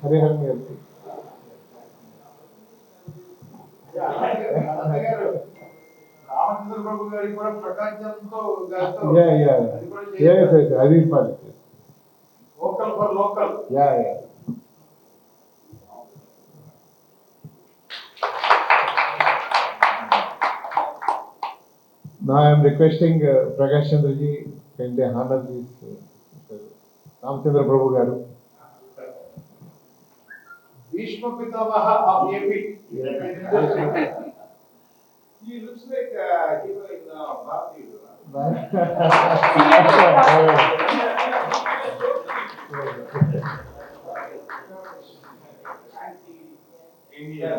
హరిహరన్ గారికి రామచంద్ర ప్రభు గారికి కూడా ప్రకాశంతో అది important. Local for local. Now I am requesting Prakash Chandra ji can they honor this Ramchandra Prabhu garu. Bhishma Pitamaha of AP. He looks like hero in Bharati. India.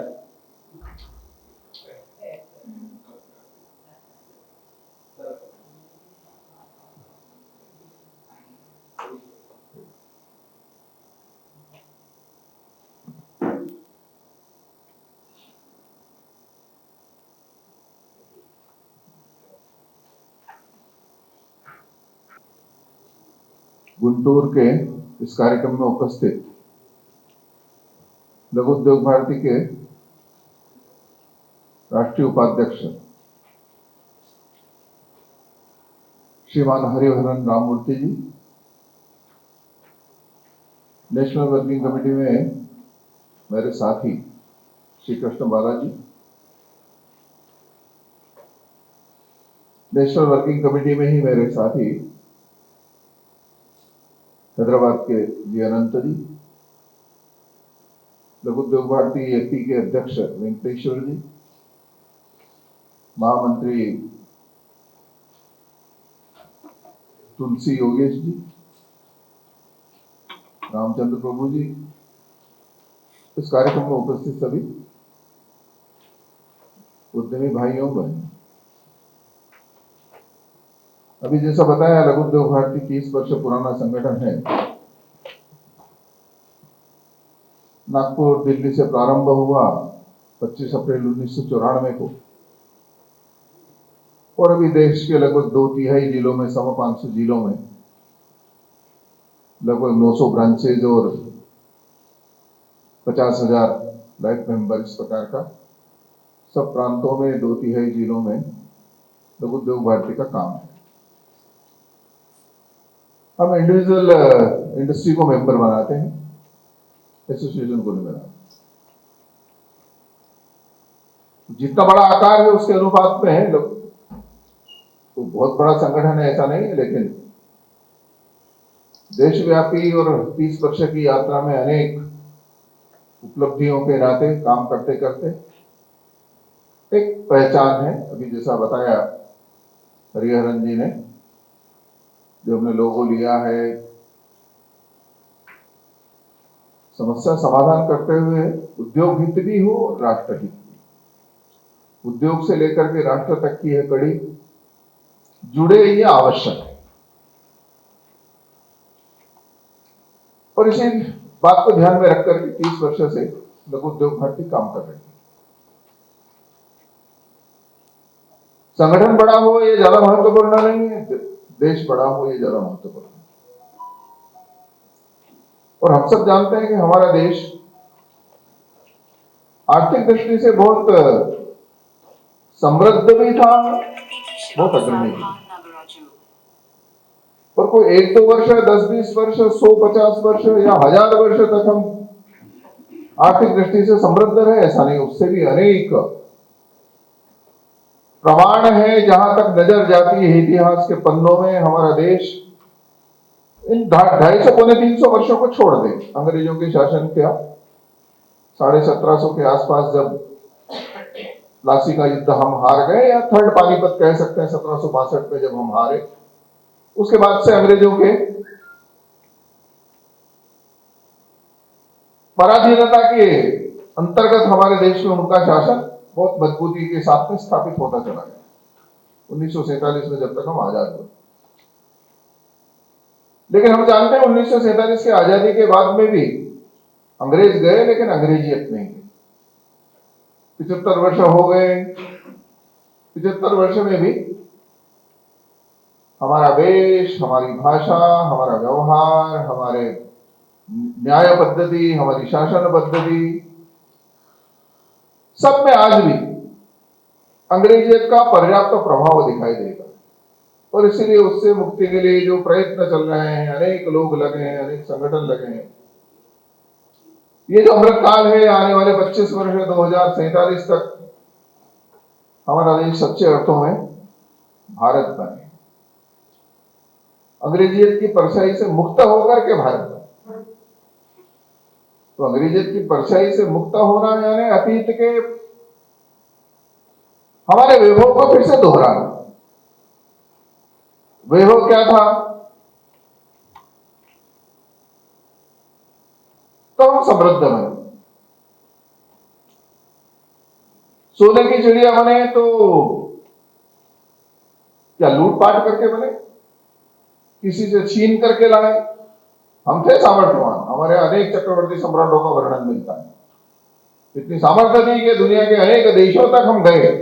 Guntur के इस कार्यक्रम में उपस्थित लघु उद्योग भारती के राष्ट्रीय उपाध्यक्ष श्रीमान हरिहरन राममूर्ति जी, नेशनल वर्किंग कमेटी में मेरे साथी Shri Krishna Balaji, national working committee में ही मेरे साथी हैदराबाद के जी अनंत जी, लघु उद्योग भारती एपी के अध्यक्ष वेंकटेश्वर जी, महामंत्री तुलसी योगेश जी, रामचंद्र प्रभु जी, इस कार्यक्रम में उपस्थित सभी उद्यमी भाइयों बहनों, अभी जैसा बताया लघु उद्योग भारती 30 वर्ष पुराना संगठन है। नागपुर दिल्ली से प्रारंभ हुआ 25 अप्रैल 1994 को और अभी देश के लगभग 2/3 जिलों में 550 जिलों में लगभग 900 ब्रांचेज और 50,000 लाइफ मेंबर, इस प्रकार का सब प्रांतों में 2/3 जिलों में लघु उद्योग भारती का काम है। हम इंडिविजुअल इंडस्ट्री को मेंबर बनाते हैं, एसोसिएशन को नहीं बनाते। जितना बड़ा आकार है उसके अनुपात में है लोग, तो बहुत बड़ा संगठन है ऐसा नहीं है, लेकिन देशव्यापी और 30 वर्ष की यात्रा में अनेक उपलब्धियों के नाते काम करते करते एक पहचान है। अभी जैसा बताया हरिहरन जी ने, जो हमने लोगो लिया है, समस्या समाधान करते हुए उद्योग हित भी हो और राष्ट्र हित भी, उद्योग से लेकर के राष्ट्र तक की यह कड़ी जुड़े, ये आवश्यक है। और इसी बात को ध्यान में रखकर के 30 वर्ष से लघु उद्योग भारती काम कर रही है। संगठन बड़ा हो ये ज्यादा महत्वपूर्ण नहीं है, देश बड़ा हो ये ज्यादा महत्वपूर्ण है। और हम सब जानते हैं कि हमारा देश आर्थिक दृष्टि से बहुत समृद्ध भी था, बहुत अग्रणी भी। और कोई 1-2 वर्ष, 10-20 वर्ष, 100-50 वर्ष या 1000 वर्ष तक हम आर्थिक दृष्टि से समृद्ध रहे, ऐसा नहीं। उससे भी अनेक प्रमाण है, जहां तक नजर जाती है इतिहास के पन्नों में, हमारा देश इन 250-300 वर्षों को छोड़ दे, अंग्रेजों के शासन का 1750 के आसपास जब प्लासी का युद्ध हम हार गए, या थर्ड पानीपत कह सकते हैं 1762 में जब हम हारे, उसके बाद से अंग्रेजों के पराधीनता के अंतर्गत हमारे देश में उनका शासन बहुत मजबूती के साथ में स्थापित होता चला गया 1947 में, जब तक हम आजाद हुए। लेकिन हम जानते हैं 1947 की आजादी के बाद में भी अंग्रेज गए, लेकिन अंग्रेजियत नहीं गई। 75 वर्ष हो गए, 75 वर्ष में भी हमारा वेश, हमारी भाषा, हमारा व्यवहार, हमारे न्याय पद्धति, हमारी शासन पद्धति, सब में आज भी अंग्रेजियत का पर्याप्त प्रभाव दिखाई देगा। और इसीलिए उससे मुक्ति के लिए जो प्रयत्न चल रहे हैं, अनेक लोग लगे हैं, अनेक संगठन लगे हैं। ये जो अमृत काल है, आने वाले 25 वर्ष 2047 तक हमारा देश सच्चे अर्थों में भारत बने, अंग्रेजियत की परछाई से मुक्त होकर के भारत बने। तो अंग्रेजियत की परछाई से मुक्त होना यानी अतीत के हमारे वैभव को फिर से दोहराना। वैभव क्या था? तो हम समृद्ध बने, सोने की चिड़िया बने तो क्या लूटपाट करके बने, किसी से छीन करके लाए? हम थे सामर्थ्यवान, हमारे अनेक चक्रवर्ती सम्राटों का वर्णन मिलता है। इतनी सामर्थ्य थी कि दुनिया के अनेक देशों तक हम गए।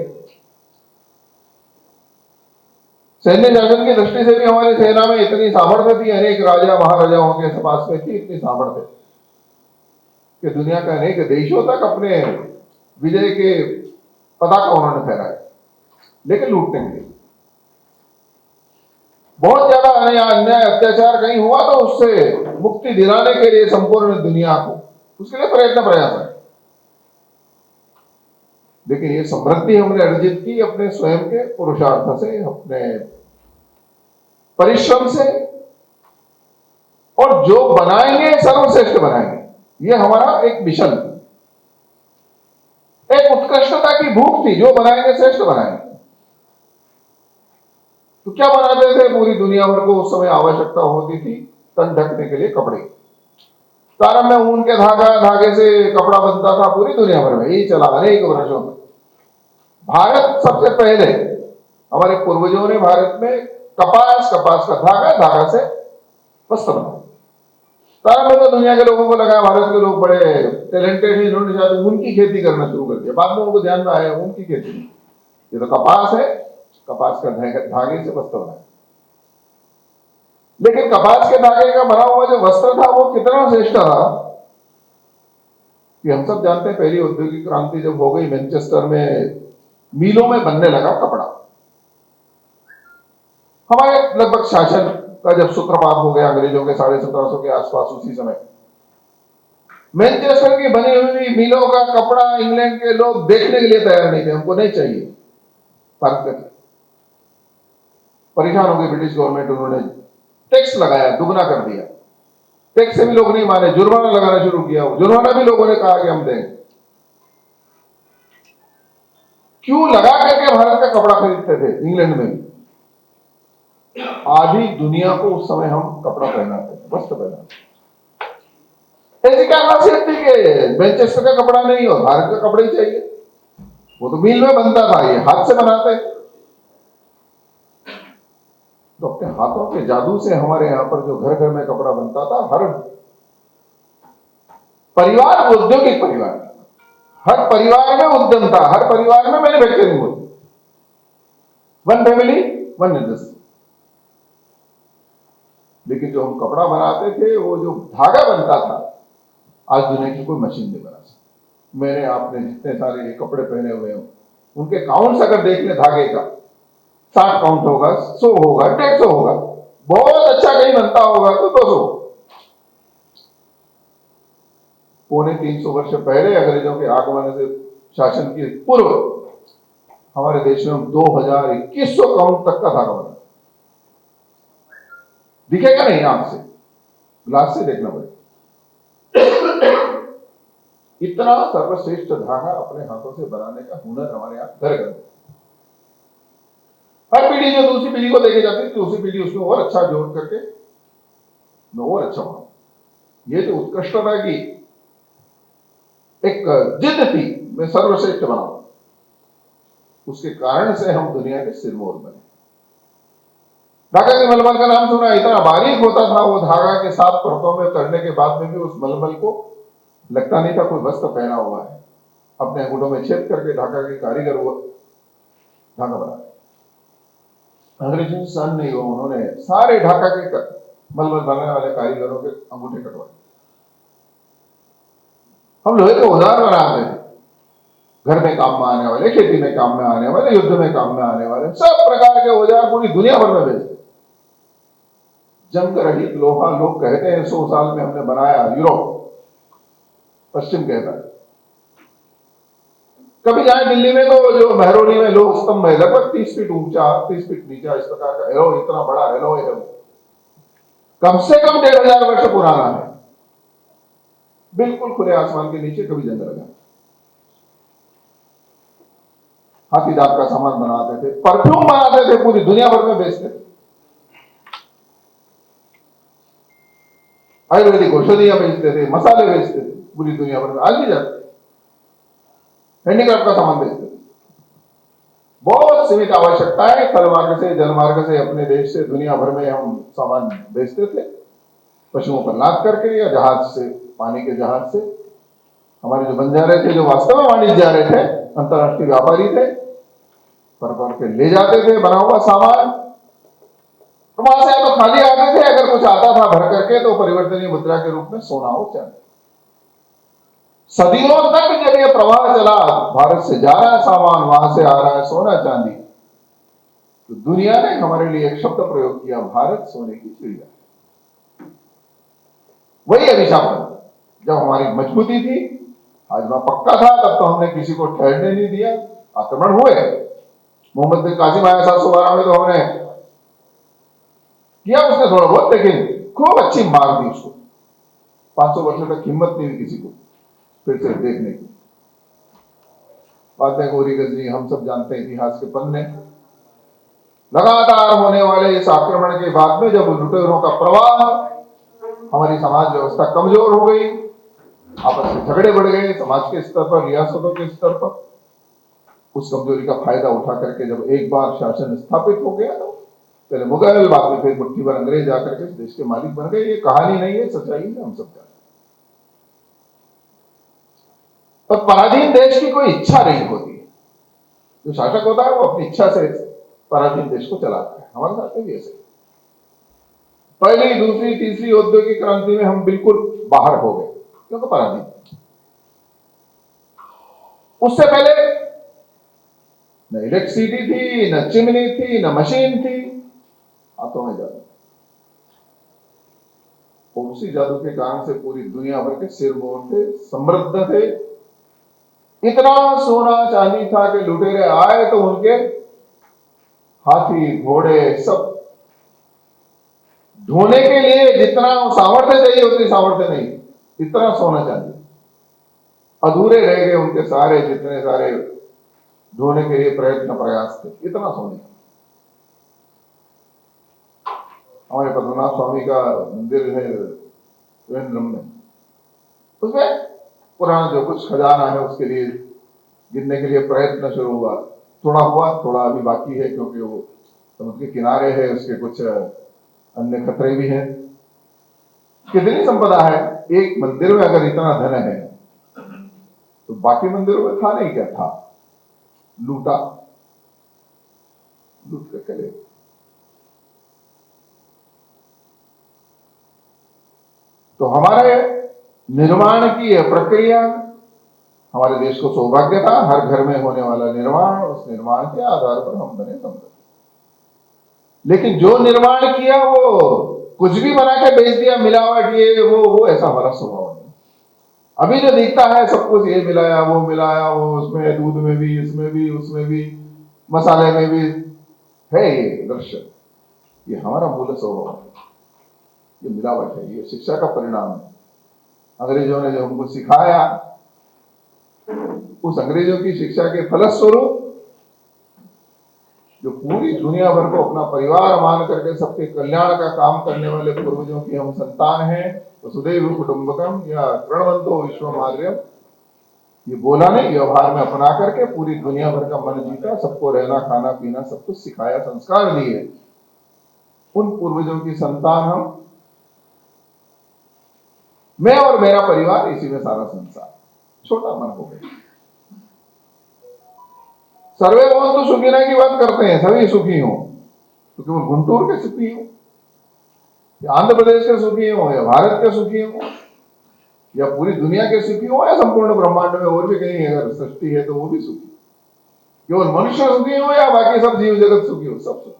सैन्य शासन की दृष्टि से भी हमारी सेना में इतनी सामर्थ्य थी, अनेक राजा महाराजाओं के पास में थी इतनी सामर्थ्य कि दुनिया के अनेक देशों तक अपने विजय के पताका उन्होंने फहराए, लेकिन लूटने के लिए। बहुत ज्यादा अन्याय अत्याचार कहीं हुआ तो उससे मुक्ति दिलाने के लिए संपूर्ण दुनिया को उसके लिए प्रयत्न प्रयास है। लेकिन ये समृद्धि हमने अर्जित की अपने स्वयं के पुरुषार्थ से, अपने परिश्रम से, और जो बनाएंगे सर्वश्रेष्ठ बनाएंगे। ये हमारा एक मिशन, एक उत्कृष्टता की भूख थी, जो बनाएंगे श्रेष्ठ बनाएंगे। तो क्या बनाते थे? पूरी दुनिया भर को उस समय आवश्यकता होती थी तन ढकने के लिए कपड़े। प्रारंभ में ऊन के धागे से कपड़ा बनता था, पूरी दुनिया भर में यही चला अनेक वर्षों में। भारत सबसे पहले, हमारे पूर्वजों ने भारत में कपास का धागा से वस्त्र बनाया। प्रारंभ में तो दुनिया के लोगों को लगा भारत के लोग बड़े टैलेंटेड हैं, इन्होंने शायद ऊन की खेती करना शुरू कर दिया। बाद में उनको ध्यान में आया ऊन की खेती, ये तो कपास है, कपास का धागे से वस्त्र बनाया। लेकिन कपास के धागे का बना हुआ जो वस्त्र था वो कितना श्रेष्ठ था कि हम सब जानते हैं। पहली औद्योगिक क्रांति जब हो गई, मैनचेस्टर में मीलों में बनने लगा कपड़ा। हमारे लगभग शासन का जब सूत्रपात हो गया अंग्रेजों के 1750 के आसपास, उसी समय मैनचेस्टर की बनी हुई मीलों का कपड़ा इंग्लैंड के लोग देखने के लिए तैयार नहीं थे, हमको नहीं चाहिए। परेशान हो गई ब्रिटिश गवर्नमेंट, उन्होंने टैक्स लगाया, दुगना कर दिया। टैक्स से भी लोग नहीं माने, जुर्माना लगाना शुरू किया। जुर्माना भी लोगों ने कहा कि हम देंगे। क्यों लगा करके भारत का कपड़ा खरीदते थे इंग्लैंड में? आधी दुनिया को उस समय हम कपड़ा पहनाते थे, वस्त्र पहनाते। ऐसी क्या खासियत थी कि मैनचेस्टर का कपड़ा नहीं हो, भारत का कपड़ा ही चाहिए? वो तो मिल में बनता था, ये हाथ से बनाते। तो अपने हाथों के जादू से हमारे यहां पर जो घर घर में कपड़ा बनता था, हर परिवार औद्योगिक परिवार, हर परिवार में उद्यम था, हर परिवार में मैन्युफैक्चरिंग होती। One family one industry. लेकिन जो हम कपड़ा बनाते थे, वो जो धागा बनता था, आज दुनिया की कोई मशीन नहीं बना सकती। मैंने आपने जितने सारे कपड़े पहने हुए हो, उनके काउंट्स अगर देख ले धागे का, 60 काउंट होगा, 100 होगा, 150 होगा। बहुत अच्छा कहीं बनता होगा तो 200। 350 वर्ष पहले अंग्रेजों के आगमन से शासन के पूर्व हमारे देश में 2100 काउंट तक का धागा बना। दिखेगा नहीं आंख से, ग्लास से देखना पड़ेगा। इतना सर्वश्रेष्ठ धागा अपने हाथों से बनाने का हुनर हमारे यहां घर घर। हर पीढ़ी जो दूसरी पीढ़ी को लेके जाती है, दूसरी पीढ़ी उसको और अच्छा जोड़ करके और अच्छा बनाओ। ये जो उत्कृष्टता की एक जिद थी, मैं सर्वश्रेष्ठ बनाऊं, उसके कारण से हम दुनिया के सिरमौर बने। धागा के मलमल का नाम सुना, इतना बारीक होता था वो धागा के 7 परतों में करने के बाद में भी उस मलमल को लगता नहीं था कोई वस्त्र पहना हुआ है। अपने अंगूठों में छेद करके धागा के कारीगर वो धागा बना। अंग्रेजों से सहन नहीं हुआ, उन्होंने सारे ढाका के मलमल बनाने वाले कारीगरों के अंगूठे कटवाए। हम लोहे के औजार बनाते थे, घर में काम में आने वाले, खेती में काम में आने वाले, युद्ध में काम में आने वाले, सब प्रकार के औजार पूरी दुनिया भर में बेचते। जंग रहित लोहा लोग कहते हैं 100 साल में हमने बनाया, यूरोप पश्चिम कहता है। कभी जाए दिल्ली में तो जो मेहरौली में लोह स्तंभ है, लगभग 30 फीट ऊंचा, 30 फीट नीचा, इस प्रकार का एलो, इतना बड़ा एलो है, कम से कम 1500 वर्ष पुराना है, बिल्कुल खुले आसमान के नीचे। कभी जंग लगा, हाथी दांत का सामान बनाते थे, परफ्यूम बनाते थे, पूरी दुनिया भर में बेचते थे, आयुर्वेदिक औषधियां बेचते थे, मसाले बेचते थे, पूरी दुनिया भर में आज भी जाते, हैंडीक्राफ्ट का सामान बेचते थे। बहुत सीमित आवश्यकता है, थल मार्ग से, जल मार्ग से, अपने देश से दुनिया भर में हम सामान बेचते थे, पशुओं पर लाद करके या जहाज से, पानी के जहाज से। हमारे जो बंजारे थे, जो वास्तव में वाणिज्य जा रहे थे, अंतरराष्ट्रीय व्यापारी थे, पर के ले जाते थे बना हुआ सामान, तो वहां से तो खाली आते थे, अगर कुछ आता था भर करके तो परिवर्तनीय मुद्रा के रूप में सोना हो चांदी। सदियों तक जब यह प्रवाह चला, भारत से जा रहा है सामान, वहां से आ रहा है सोना चांदी, तो दुनिया ने हमारे लिए एक शब्द प्रयोग किया, भारत सोने की चिड़िया। वही अभिशाप। जब हमारी मजबूती थी, हाजमा पक्का था, तब तो हमने किसी को ठहरने नहीं दिया, आक्रमण हुए। मोहम्मद बिन कासिम आया 712 में, तो हमने किया उसने थोड़ा बहुत, लेकिन खूब अच्छी मार दी उसको। 500 वर्षों तक हिम्मत नहीं हुई किसी को फिर से देखने की। बाद में गोरी गजनी, हम सब जानते हैं इतिहास के पन्ने। लगातार होने वाले इस आक्रमण के बाद में जब लुटेरों का प्रवाह, हमारी समाज व्यवस्था कमजोर हो गई, आपस में झगड़े बढ़ गए, समाज के स्तर पर, रियासतों के स्तर पर। उस कमजोरी का फायदा उठा करके जब एक बार शासन स्थापित हो गया, तो पहले मुगल, बाद में फिर मुट्ठी भर अंग्रेज आकर के देश के मालिक बन गए। ये कहानी नहीं है, सच्चाई है, हम सब जानते हैं। और पराधीन देश की कोई इच्छा नहीं होती है। जो शासक होता है वो अपनी इच्छा से पराधीन देश को चलाता है। हमारे साथ में भी ऐसे पहली, दूसरी, तीसरी औद्योगिक क्रांति में हम बिल्कुल बाहर हो गए, क्योंकि पराधीन। उससे पहले न इलेक्ट्रिसिटी थी, न चिमनी थी, न मशीन थी, हाथों में जादू। और उसी जादू के कारण से पूरी दुनिया भर के सिर मोर थे, समृद्ध थे। इतना सोना चांदी था कि लुटेरे आए तो उनके हाथी, घोड़े सब ढोने के लिए जितना सामर्थ्य चाहिए उतनी सामर्थ्य नहीं, इतना सोना चांदी। अधूरे रह गए उनके सारे, जितने सारे ढोने के लिए प्रयत्न प्रयास थे, इतना सोने। हमारे पद्मनाभ स्वामी का मंदिर है त्रिवेंद्रम में, उसमें पुराना जो कुछ खजाना है उसके लिए गिनने के लिए प्रयत्न शुरू हुआ। थोड़ा अभी बाकी है, क्योंकि वो समुद्र के किनारे है, उसके कुछ अन्य खतरे भी हैं। कितनी संपदा है, एक मंदिर में अगर इतना धन है तो बाकी मंदिरों में था नहीं, क्या था? लूट करके ले। तो हमारे निर्माण की यह प्रक्रिया, हमारे देश को सौभाग्य था, हर घर में होने वाला निर्माण, उस निर्माण के आधार पर हम बने समृद्ध। लेकिन जो निर्माण किया वो कुछ भी बना के बेच दिया, मिलावट, ये वो ऐसा हमारा स्वभाव नहीं। अभी जो दिखता है सब कुछ ये मिलाया, वो उसमें दूध में भी, इसमें भी, उसमें भी, मसाले में भी है, ये दृश्य, ये हमारा मूल स्वभाव है। ये मिलावट है, ये शिक्षा का परिणाम है। अंग्रेजों ने जो हमको सिखाया, उस अंग्रेजों की शिक्षा के फलस्वरूप जो पूरी दुनिया भर को अपना परिवार मान करके सबके कल्याण का काम करने वाले पूर्वजों की हम संतान हैं। वसुधैव कुटुंबकम या प्रणवंतो विश्वमार्यम, ये बोला नहीं, व्यवहार में अपना करके पूरी दुनिया भर का मन जीता, सबको रहना, खाना, पीना सब कुछ सिखाया, संस्कार दिए। उन पूर्वजों की संतान हम, मैं और मेरा परिवार, इसी में सारा संसार। छोटा मन हो गया। सर्वे भवन्तु सुखिनः की बात करते हैं, सभी सुखी हों, तो केवल गुंटूर के सुखी हो, या आंध्र प्रदेश के सुखी हो, या भारत के सुखी हो, या पूरी दुनिया के सुखी हो, या संपूर्ण ब्रह्मांड में और भी कहीं अगर सृष्टि है तो वो भी सुखी, केवल मनुष्य सुखी हो या बाकी सब जीव जगत सुखी हो, सब सुखी।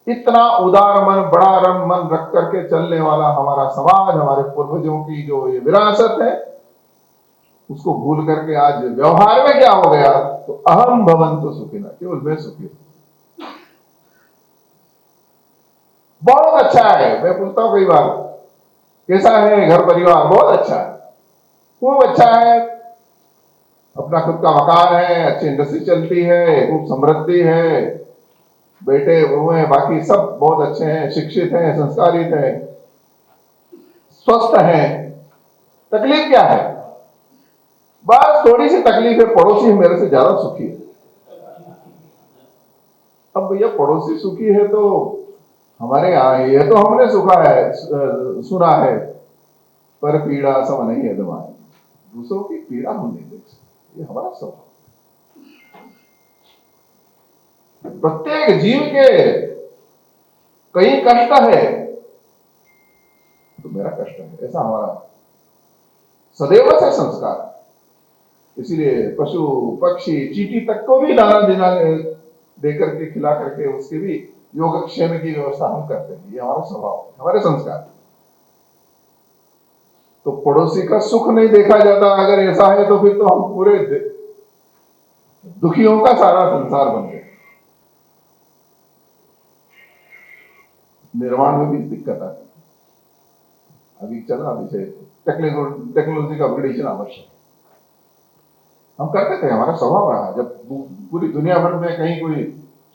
इतना उदार मन, बड़ा रम मन रख करके चलने वाला हमारा समाज, हमारे पूर्वजों की जो ये विरासत है, उसको भूल करके आज व्यवहार में क्या हो गया, तो अहम भवन्तु सुखिनः, केवल मैं सुखी हूं। बहुत अच्छा है, मैं पूछता हूं कई बार, कैसा है घर परिवार? बहुत अच्छा है, खूब अच्छा है, अपना खुद का मकान है, अच्छी इंडस्ट्री चलती है, खूब समृद्धि है, बेटे बहू हैं, बाकी सब बहुत अच्छे हैं, शिक्षित हैं, संस्कारित हैं, स्वस्थ हैं। तकलीफ क्या है? बस थोड़ी सी तकलीफ है, पड़ोसी मेरे से ज्यादा सुखी है। अब भैया पड़ोसी सुखी है तो हमारे यहाँ ये तो हमने सुना है, पर पीड़ा सम नहीं है दवाएं, दूसरों की पीड़ा हम नहीं देख सकते, ये हमारा स्वभाव। प्रत्येक जीव के कहीं कष्ट है तो मेरा कष्ट है, ऐसा हमारा सदैव से संस्कार। इसीलिए पशु पक्षी चींटी तक को भी दाना देना दे करके खिला करके उसके भी योगक्षेम की व्यवस्था हम करते हैं, ये हमारा स्वभाव, हमारे संस्कार। तो पड़ोसी का सुख नहीं देखा जाता, अगर ऐसा है तो फिर तो हम पूरे दुखियों का सारा संसार बन गए। निर्माण में भी दिक्कत आती, अभी चला विषय टेक्नोलॉजी का अपग्रेडेशन आवश्यक, हम करते थे, हमारा स्वभाव रहा। जब पूरी दुनिया भर में कहीं कोई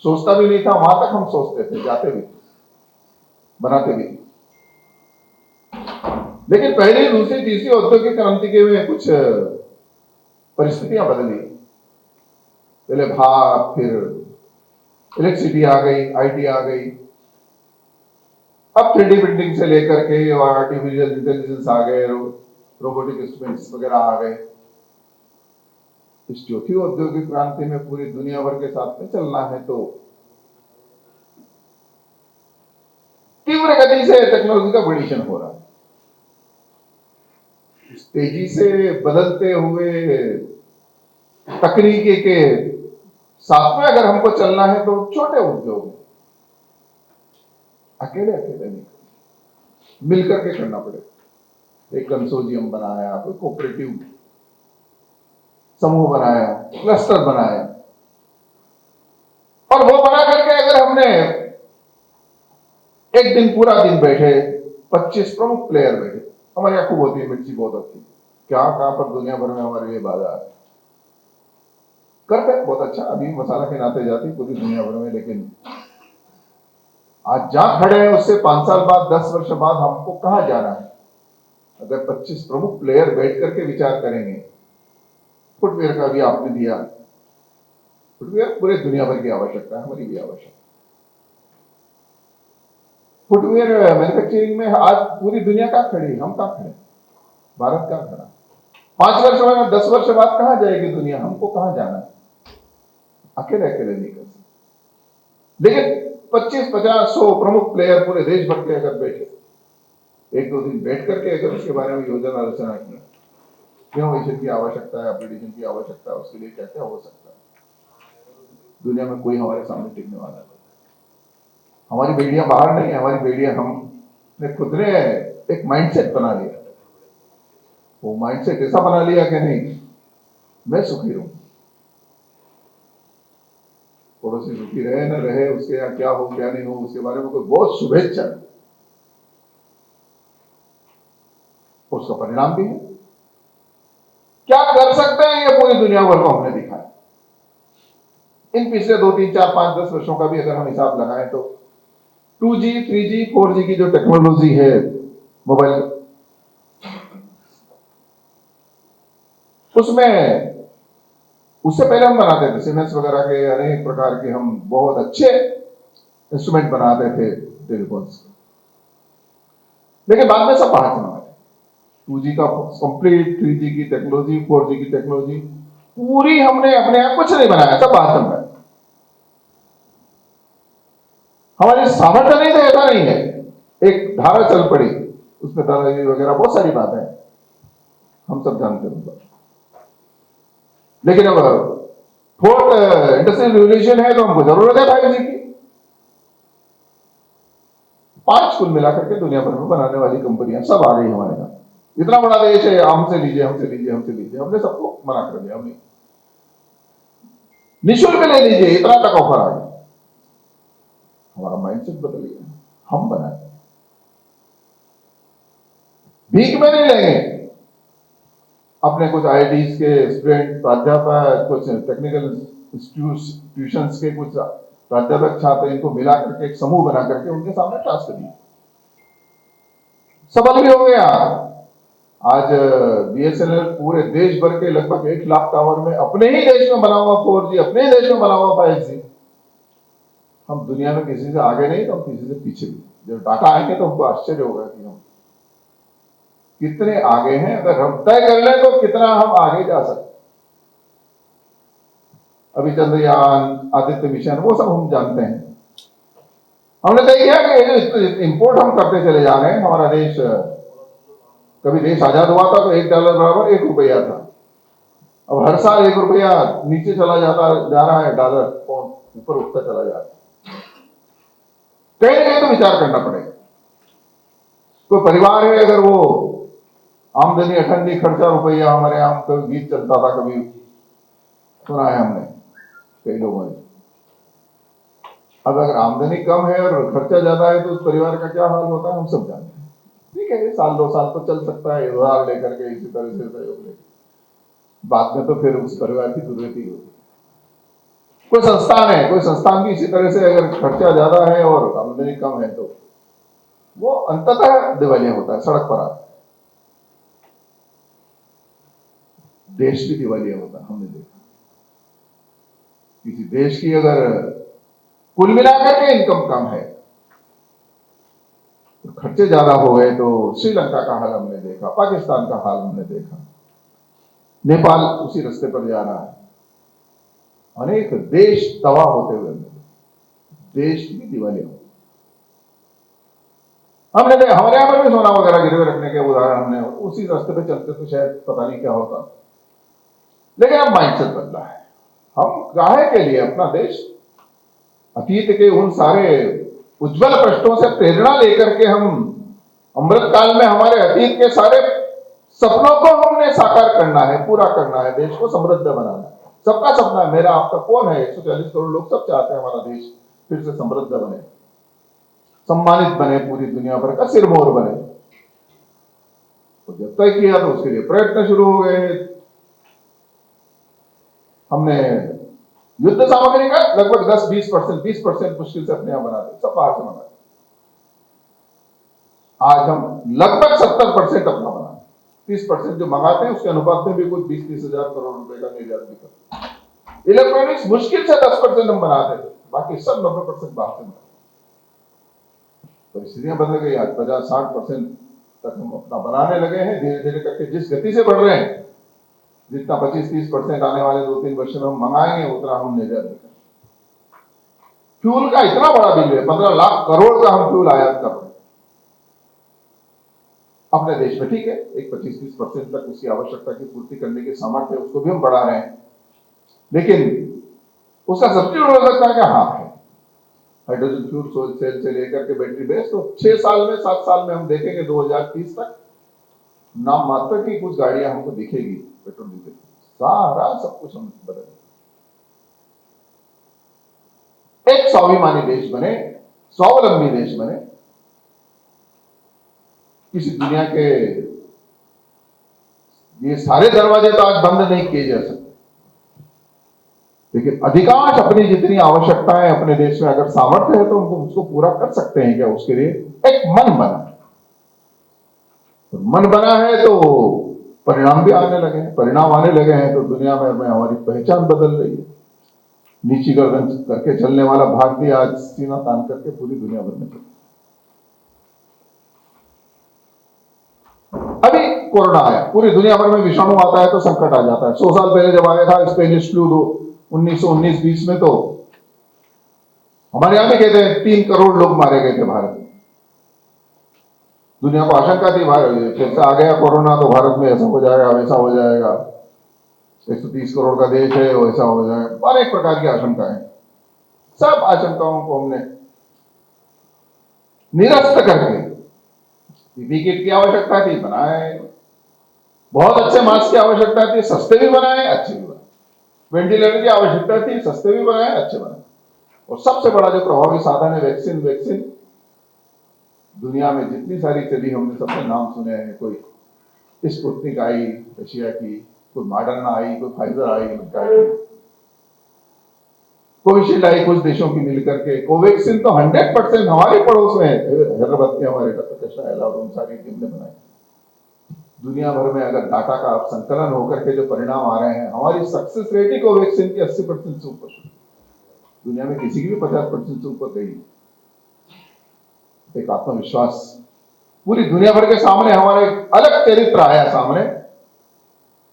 सोचता भी नहीं था, वहां तक हम सोचते थे, जाते भी, बनाते भी। लेकिन पहली, दूसरी, तीसरी औद्योगिक क्रांति के में कुछ परिस्थितियां बदली। पहले भाप, फिर इलेक्ट्रिसिटी आ गई, आईटी आ गई, अब 3D प्रिंटिंग से लेकर के आर्टिफिशियल इंटेलिजेंस आ गए, रोबोटिक इंस्ट्रूमेंट्स वगैरह आ गए। इस चौथी औद्योगिक क्रांति में पूरी दुनिया भर के साथ में चलना है तो तीव्र गति से टेक्नोलॉजी का अपग्रेडेशन हो रहा है। इस तेजी से बदलते हुए तकनीकी के साथ में अगर हमको चलना है तो छोटे उद्योग अकेले नहीं, मिलकर के करना पड़ेगा। एक कंसोर्शियम बनाया, कोई कोऑपरेटिव समूह बनाया, क्लस्टर बनाया, और वो बना करके अगर हमने एक दिन पूरा दिन बैठे, 25 प्रमुख प्लेयर बैठे, हमारे यहाँ खूब होती है मिर्ची बहुत होती है, क्या कहां पर दुनिया भर में हमारे लिए बाजार है, करते बहुत अच्छा, अभी मसाला के नाते जाती पूरी दुनिया भर में। लेकिन आज जहां खड़े हैं उससे 5 साल बाद, 10 वर्ष बाद हमको कहां जाना है? अगर 25 प्रमुख प्लेयर बैठ करके विचार करेंगे, फुटवेयर का भी आपने दिया, फुटवेयर पूरे दुनिया भर की आवश्यकता है, हमारी भी आवश्यकता। फुटवेयर मैन्युफैक्चरिंग में आज पूरी दुनिया का खड़ी, हम कहां खड़े? भारत कहां खड़ा? 5 वर्ष में, 10 वर्ष बाद कहां जाएगी दुनिया? हमको कहां जाना है? अकेले नहीं कर सकते। लेकिन 25, 50, 100 प्रमुख प्लेयर पूरे देश भर के अगर बैठे, 1-2 दिन बैठ करके अगर उसके बारे में योजना रचना की, इनोवेशन की आवश्यकता है, अपग्रेडेशन की आवश्यकता है, उसके लिए क्या क्या हो सकता है, दुनिया में कोई हमारे सामने टिकने वाला नहीं। हमारी बेड़ियां बाहर नहीं है, हमारी बेड़ियां हमने खुद ने एक माइंडसेट बना लिया। वो माइंडसेट ऐसा बना लिया कि नहीं, मैं सुखी रहूं, पड़ोसी सुखी रहे न रहे, उसके यहाँ क्या हो क्या नहीं हो उसके बारे में कोई बहुत शुभेच्छा, उसका परिणाम भी है। क्या कर सकते हैं ये पूरी दुनिया भर को हमने दिखाया। इन पिछले 2, 3, 4, 5, 10 वर्षों का भी अगर हम हिसाब लगाएं तो 2G, 3G, 4G की जो टेक्नोलॉजी है मोबाइल, उसमें उससे पहले हम बनाते थे सीमेंस वगैरह के अनेक प्रकार के, हम बहुत अच्छे इंस्ट्रूमेंट बनाते थे टेलीफोन्स, लेकिन बाद में सब बाहर चला गया। 2G का कंप्लीट, 3G की टेक्नोलॉजी, 4G की टेक्नोलॉजी पूरी हमने अपने आप कुछ नहीं बनाया, सब बाहर चल रहा है। हमारी सामर्थ्य नहीं थे ऐसा नहीं है, एक धारा चल पड़ी, उसमें दादागिरी वगैरह बहुत सारी बातें हैं, हम सब जानते हैं। लेकिन अब फोर्थ इंडस्ट्रियल रिवोल्यूशन है तो हमको जरूरत है 5G की। 5 कुल मिलाकर के दुनिया भर में बनाने वाली कंपनियां सब आ गई हमारे यहाँ। इतना बड़ा देश है, हमसे लीजिए हमसे लीजिए हमसे लीजिए, हमने सबको मना कर दिया। हमने निःशुल्क ले लीजिए, इतना तक ऑफर आ गया। हमारा माइंडसेट बदल गया, हम बनाए, भीख में नहीं लेंगे। अपने कुछ आईआईटीज के स्टूडेंट प्राध्यापक, कुछ टेक्निकल इंस्टीट्यूशंस के कुछ प्राध्यापक छात्र, इनको मिला करके एक समूह बना करके उनके सामने टास्क दिए, सफल भी हो गया। आज बीएसएनएल पूरे देश भर के लगभग 1 लाख टावर में अपने ही देश में बना हुआ 4G, अपने ही देश में बना हुआ 5G। हम दुनिया में किसी से आगे नहीं तो हम किसी से पीछे भी। जब डाटा आएंगे तो हमको आश्चर्य होगा कि हम कितने आगे हैं। अगर हम तय कर लें तो कितना हम आगे जा सकते। अभी चंद्रयान, आदित्य मिशन, वो सब हम जानते हैं। हमने तय किया कि इंपोर्ट हम करते चले जा रहे हैं। हमारा देश, कभी देश आजाद हुआ था तो $1 बराबर 1 रुपया था। अब हर साल 1 रुपया नीचे चला जा रहा है, डॉलर पौंड ऊपर उठता चला जा रहा है। कहीं ना कहीं तो विचार करना पड़ेगा। कोई परिवार है, अगर वो आमदनी अठन्नी खर्चा रुपया, हमारे यहाँ कभी गीत चलता था, कभी सुना है हमने कई लोगों ने। अब अगर आमदनी कम है और खर्चा ज्यादा है तो उस परिवार का क्या हाल होता है हम सब जानते हैं। ठीक है, 1-2 साल तो चल सकता है उधार लेकर के, इसी तरह से सहयोग लेकर, बाद में तो फिर उस परिवार की जरूरत ही होती है। कोई संस्थान है, कोई संस्थान की इसी तरह से अगर खर्चा ज्यादा है और आमदनी कम है तो वो अंततः दिवालिया होता है, सड़क पर आता है। देश भी दिवालिया होता है, हमने देखा। किसी देश की अगर कुल मिलाकर के इनकम कम है, तो खर्चे ज्यादा हो गए, तो श्रीलंका का हाल हमने देखा, पाकिस्तान का हाल हमने देखा, नेपाल उसी रास्ते पर जा रहा है। अनेक देश तबाह होते हुए देश की दिवालिया हो। हमने हमारे यहां पर भी सोना वगैरह गिरवे रखने के उदाहरण हमने उसी रास्ते पे चलते तो शायद पता नहीं क्या होता। लेकिन अब माइंडसेट बदला है। हम काहे के लिए अपना देश, अतीत के उन सारे उज्जवल पृष्ठों से प्रेरणा लेकर के हम अमृत काल में हमारे अतीत के सारे सपनों को हमने साकार करना है, पूरा करना है, देश को समृद्ध बनाना है। सबका सपना है, मेरा आपका कौन है, 140 करोड़ लोग सब चाहते हैं हमारा देश फिर से समृद्ध बने, सम्मानित बने, पूरी दुनिया भर का सिरमौर बने। तो जब तय किया तो उसके लिए प्रयत्न शुरू हो गए। हमने युद्ध सामग्री का लगभग 10-20%, 20% मुश्किल से अपने यहां बनाते, सब बाहर से मंगाते। आज हम लगभग 70% अपना बनाते, 30% जो मंगाते हैं उसके अनुपात में भी कुछ 20-30 हजार करोड़ रुपए का निर्यात भी करते। इलेक्ट्रॉनिक्स मुश्किल से 10% हम बनाते थे, बाकी सब 90% बाहर से बनाते। परिस्थितियां बदल गई, आज 50-60% तक हम अपना बनाने लगे हैं। धीरे धीरे करके जिस गति से बढ़ रहे हैं, जितना 25-30% आने वाले 2-3 वर्ष में हम मंगाएंगे उतना हम निर्यात करेंगे। फ्यूल का इतना बड़ा बिल है, 15 लाख करोड़ का हम फ्यूल आयात कर रहे हैं अपने देश में। ठीक है, एक 25-30% तक उसकी आवश्यकता की पूर्ति करने के सामर्थ्य है, उसको भी हम बढ़ा रहे हैं। लेकिन उसका सब्स्टिट्यूट हो सकता है कि हाँ है हाइड्रोजन फ्यूल सेल से लेकर के बैटरी बेस, तो 6 साल में 7 साल में हम देखेंगे 2030 तक नाम मात्र की कुछ गाड़ियां हमको दिखेगी पेट्रोल डीजल। सारा सब कुछ हम बदल, एक स्वाभिमानी देश बने, स्वावलंबी देश बने। किसी दुनिया के ये सारे दरवाजे तो आज बंद नहीं किए जा सकते, लेकिन अधिकांश अपनी जितनी आवश्यकताएं अपने देश में अगर सामर्थ्य है तो हम उसको पूरा कर सकते हैं क्या? उसके लिए एक मन बना, तो मन बना है तो परिणाम भी आने लगे हैं, परिणाम आने लगे हैं तो दुनिया में हमारी पहचान बदल रही है। नीची गर्दन करके चलने वाला भारतीय आज सीना तान करके पूरी दुनिया भर में चलता। अभी कोरोना आया, पूरी दुनिया भर में विषाणु आता है तो संकट आ जाता है। 100 साल पहले जब आया था स्पेनिश फ्लू 1919-20 में, तो हमारे यहां भी कहते हैं 3 करोड़ लोग मारे गए थे भारत में। दुनिया को आशंका थी भारत फिर से आ गया कोरोना तो भारत में ऐसा हो जाएगा वैसा हो जाएगा, 130 करोड़ का देश है वैसा हो जाएगा, अनेक प्रकार की आशंकाएं। सब आशंकाओं को हमने निरस्त करके पीपी किट की आवश्यकता थी बनाए, बहुत अच्छे मास्क की आवश्यकता थी सस्ते भी बनाए अच्छे भी बनाए, वेंटिलेटर की आवश्यकता थी सस्ते भी बनाए अच्छे बनाए, और सबसे बड़ा जो प्रभावी साधन है वैक्सीन। वैक्सीन दुनिया में जितनी सारी चली हमने सबके नाम सुने हैं, कोई स्पुतनिक आई रशिया की, कोई मॉडर्ना आई, कोई फाइजर आई अमेरिका की, कोविशील्ड आई कुछ देशों की मिलकर के, कोवैक्सीन तो 100% हमारे पड़ोस में हैदराबाद के हमारे डॉक्टर कृष्णा और उन सारी टीम ने बनाई। दुनिया भर में अगर डाटा का संकलन होकर के जो परिणाम आ रहे हैं, हमारी सक्सेस रेट ही कोवैक्सीन की 80% से ऊपर, दुनिया में किसी की भी 50% से ऊपर गई। एक आत्मविश्वास पूरी दुनिया भर के सामने, हमारा एक अलग चरित्र आया सामने,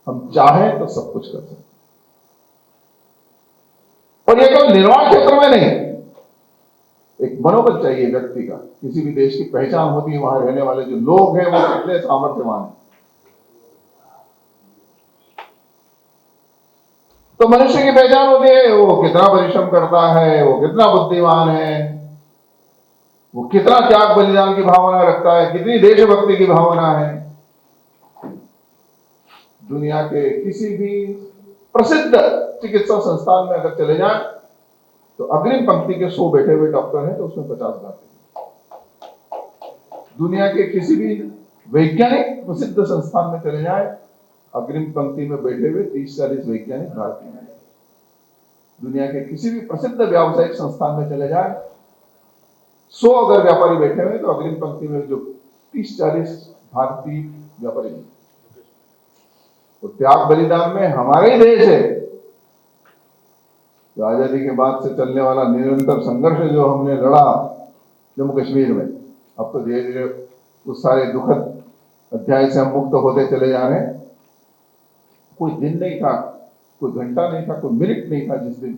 हम चाहें तो सब कुछ कर सकते। और ये केवल निर्माण क्षेत्र में नहीं, एक मनोबल चाहिए व्यक्ति का, किसी भी देश की पहचान होती है वहां रहने वाले जो लोग हैं वो कितने सामर्थ्यवान हैं। तो मनुष्य की पहचान होती है वो कितना परिश्रम करता है, वो कितना बुद्धिमान है, वो कितना त्याग बलिदान की भावना रखता है, कितनी देशभक्ति की भावना है। दुनिया के किसी भी प्रसिद्ध चिकित्सा संस्थान में अगर चले जाएं तो अग्रिम पंक्ति के 100 बैठे हुए डॉक्टर हैं तो उसमें 50 भारतीय। दुनिया के किसी भी वैज्ञानिक प्रसिद्ध संस्थान में चले जाएं, अग्रिम पंक्ति में बैठे हुए 30-40 वैज्ञानिक भारतीय हैं। दुनिया के किसी भी प्रसिद्ध व्यावसायिक संस्थान में चले जाएं, 100 अगर व्यापारी बैठे हुए तो अग्रिम पंक्ति में जो 30-40 भारतीय व्यापारी हैं। तो त्याग बलिदान में हमारा ही देश है। जो आजादी के बाद से चलने वाला निरंतर संघर्ष जो हमने लड़ा जम्मू कश्मीर में, अब तो धीरे धीरे उस सारे दुखद अध्याय से हम मुक्त होते चले जा रहे हैं। कोई दिन नहीं था, कोई घंटा नहीं था, कोई मिनट नहीं था जिस दिन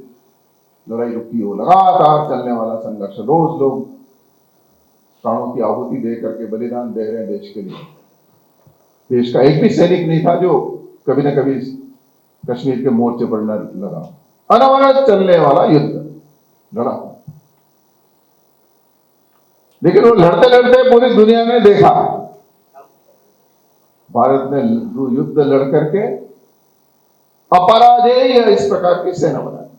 लड़ाई रुकी हो। लगातार चलने वाला संघर्ष, रोज लोग प्राणों की आहुति दे करके बलिदान दे रहे हैं देश के लिए। देश का एक भी सैनिक नहीं था जो कभी न कभी कश्मीर के मोर्चे पर न लगा। अनवरत चलने वाला युद्ध लड़ा, लेकिन वो लड़ते लड़ते पूरी दुनिया ने देखा भारत ने युद्ध लड़ करके अपराजेय इस प्रकार की सेना बनाई।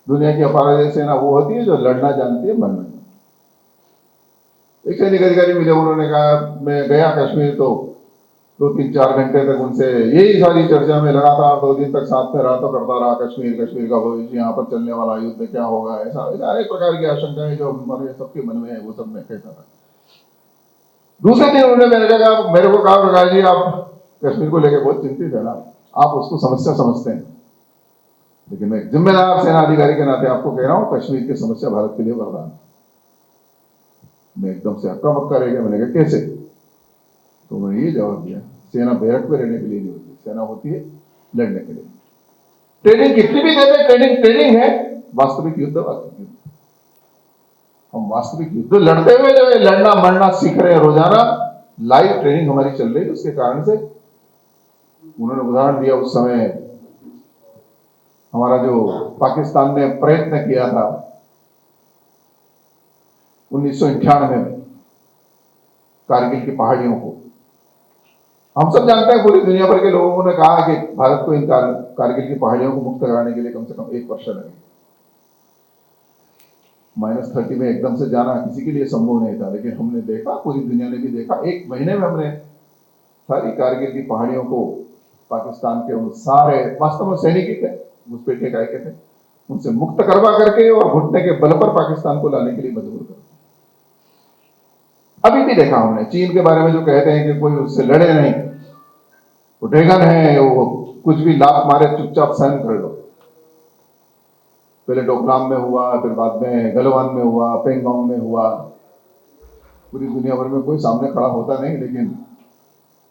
दुनिया की अपराजेय सेना वो होती है जो लड़ना जानती है, मरना नहीं। एक सैनिक अधिकारी मिले, उन्होंने कहा मैं गया कश्मीर तो 2-3-4 घंटे तक उनसे यही सारी चर्चा में लगातार 2 दिन तक साथ में रहा तो करता रहा, कश्मीर का भविष्य, यहाँ पर चलने वाला युद्ध क्या होगा, ऐसा अनेक प्रकार की आशंकाएं जो हमारे सबके मन में है वो सब मैं कहता था। दूसरे दिन उन्होंने मेरे को कहा प्रकाश जी आप कश्मीर को लेकर बहुत चिंतित है ना, आप उसको समस्या समझते हैं, लेकिन मैं जिम्मेदार सेना अधिकारी के नाते आपको कह रहा हूं कश्मीर की समस्या भारत के लिए वरदान। मैं एकदम से हक्का बक्का रह गया। मैंने कहा कैसे? तो मैंने ये जवाब दिया, सेना बैरक पे रहने के लिए नहीं होती, सेना होती है लड़ने के लिए। ट्रेनिंग कितनी भी देते, ट्रेनिंग है, वास्तविक युद्ध वास्तविक युद्ध। हम वास्तविक युद्ध लड़ते हुए जो है लड़ना मरना सीख रहे हैं रोजाना, लाइव ट्रेनिंग हमारी चल रही है। उसके कारण से उन्होंने उदाहरण दिया, उस समय हमारा जो पाकिस्तान ने प्रयत्न किया था 1998 में कारगिल की पहाड़ियों को, हम सब जानते हैं, पूरी दुनिया भर के लोगों ने कहा कि भारत को इन कारगिल की पहाड़ियों को मुक्त कराने के लिए कम से कम 1 वर्ष लगेगा। -30 में एकदम से जाना किसी के लिए संभव नहीं था, लेकिन हमने देखा, पूरी दुनिया ने भी देखा, 1 महीने में हमने सारी कारगिल की पहाड़ियों को पाकिस्तान के उन सारे वास्तव में सैनिक ही थे, घुसपैठिए काय के थे, उनसे मुक्त करवा करके और घुटने के बल पर पाकिस्तान को लाने के लिए मजबूर कर। अभी भी देखा हमने चीन के बारे में जो कहते हैं कि कोई उससे लड़े नहीं, वो ड्रैगन है, वो कुछ भी लात मारे चुपचाप सहन कर लो। पहले डोकलाम में हुआ, फिर बाद में गलवान में हुआ, पेंगोंग में हुआ। पूरी दुनिया भर में कोई सामने खड़ा होता नहीं, लेकिन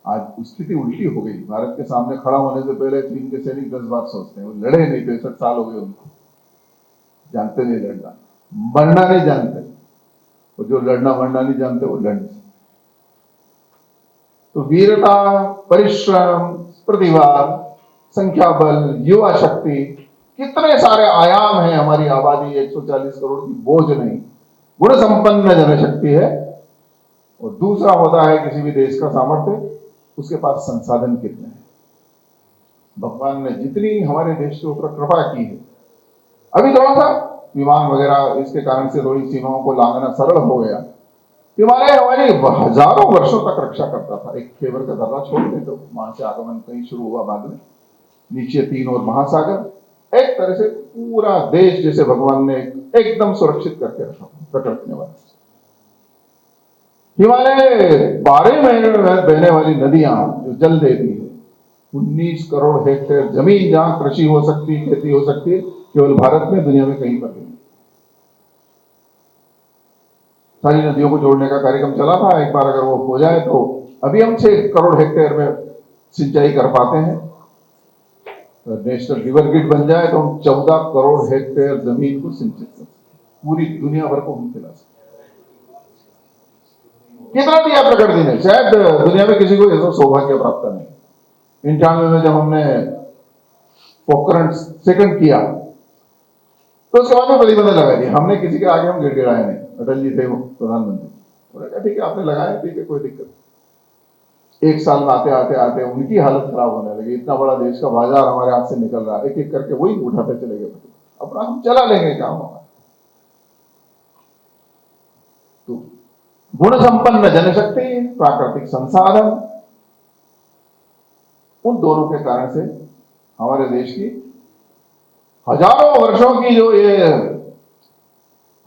आज स्थिति उल्टी हो गई। भारत के सामने खड़ा होने से पहले चीन के सैनिक 10 बार सोचते हैं। वो लड़े नहीं, 65 साल हो गए उनको। जानते नहीं लड़ना, मरना नहीं जानते, और जो लड़ना मरना नहीं जानते वो लड़ नहीं सकते। तो वीरता, परिश्रम, प्रतिभा, संख्या बल, युवा शक्ति, कितने सारे आयाम हैं। हमारी आबादी 140 करोड़ की बोझ नहीं, गुण संपन्न जनशक्ति है। और दूसरा होता है किसी भी देश का सामर्थ्य, उसके पास संसाधन कितने हैं। भगवान ने जितनी हमारे देश के ऊपर कृपा की है, अभी थोड़ा सा विमान वगैरह इसके कारण से थोड़ी सीमाओं को लांघना सरल हो गया। हिमालय हमारी हजारों वर्षों तक रक्षा करता था। एक खेबर का दर्रा छोड़ दे तो वहां से आगमन कहीं शुरू हुआ, बाद में नीचे 3 और महासागर, एक तरह से पूरा देश जैसे भगवान ने एकदम सुरक्षित करके रखा प्रकृति ने वाला। हिमालय 12 महीने में बहने वाली नदियां जो जल देती है, 19 करोड़ हेक्टेयर जमीन जहां कृषि हो सकती है, खेती हो सकती है, केवल भारत में, दुनिया में कहीं पर नहीं। सारी नदियों को जोड़ने का कार्यक्रम चला था, एक बार अगर वो हो जाए तो अभी हम 6 करोड़ हेक्टेयर में सिंचाई कर पाते हैं। नेशनल रिवर ग्रिड बन जाए तो हम 14 करोड़ हेक्टेयर जमीन को सिंचित कर सकते, पूरी दुनिया भर को हम खिला सकते। कितना दिया प्रकृति ने, शायद दुनिया में किसी को ऐसा सौभाग्य प्राप्त नहीं। 98 में जब हमने पोखरण सेकंड किया तो उसके बाद में प्रतिबंध लगा दिया हमने, किसी के आगे हम गिड़गिड़ाए नहीं। अटल जी थे वो प्रधानमंत्री, उन्होंने कहा ठीक है आपने लगाया, ठीक है कोई दिक्कत। 1 साल में आते आते आते उनकी हालत खराब होने लगी। इतना बड़ा देश का बाजार हमारे हाथ से निकल रहा है, एक एक करके वही उठाते चले गए, अपना हम चला लेंगे काम हमारा। तो गुण संपन्न जनशक्ति, प्राकृतिक संसाधन, उन दोनों के कारण से हमारे देश की हजारों वर्षों की जो ये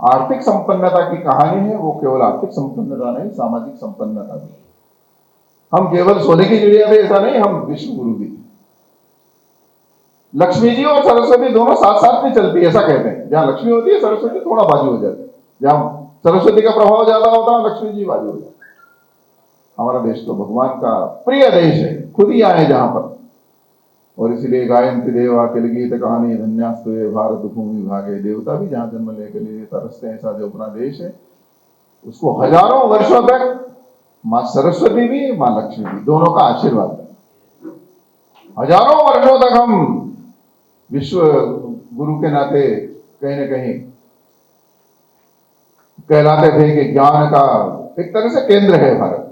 आर्थिक संपन्नता की कहानी है, वो केवल आर्थिक संपन्नता नहीं, सामाजिक संपन्नता भी। हम केवल सोने की चिड़िया थे ऐसा नहीं, हम विश्व गुरु भी। लक्ष्मी जी और सरस्वती दोनों साथ साथ में चलती है, ऐसा कहते हैं। जहां लक्ष्मी होती है सरस्वती थोड़ा बाजू हो जाती है, जहां सरस्वती का प्रभाव ज्यादा होता है लक्ष्मी जी बाजू हो जाती है। हमारा देश तो भगवान का प्रिय देश है, खुद ही आए जहां पर। और इसीलिए गायंती देवा अखिल गीत कहानी धन्यास्तु भारत भूमि भागे, देवता भी जहां जन्म लेके लिए तरसते हैं। ऐसा जो अपना देश है उसको हजारों वर्षों तक मां सरस्वती भी, मां लक्ष्मी भी, दोनों का आशीर्वाद है। हजारों वर्षों तक हम विश्व गुरु के नाते कहीं ना कहीं कहलाते थे कि ज्ञान का एक तरह से केंद्र है भारत,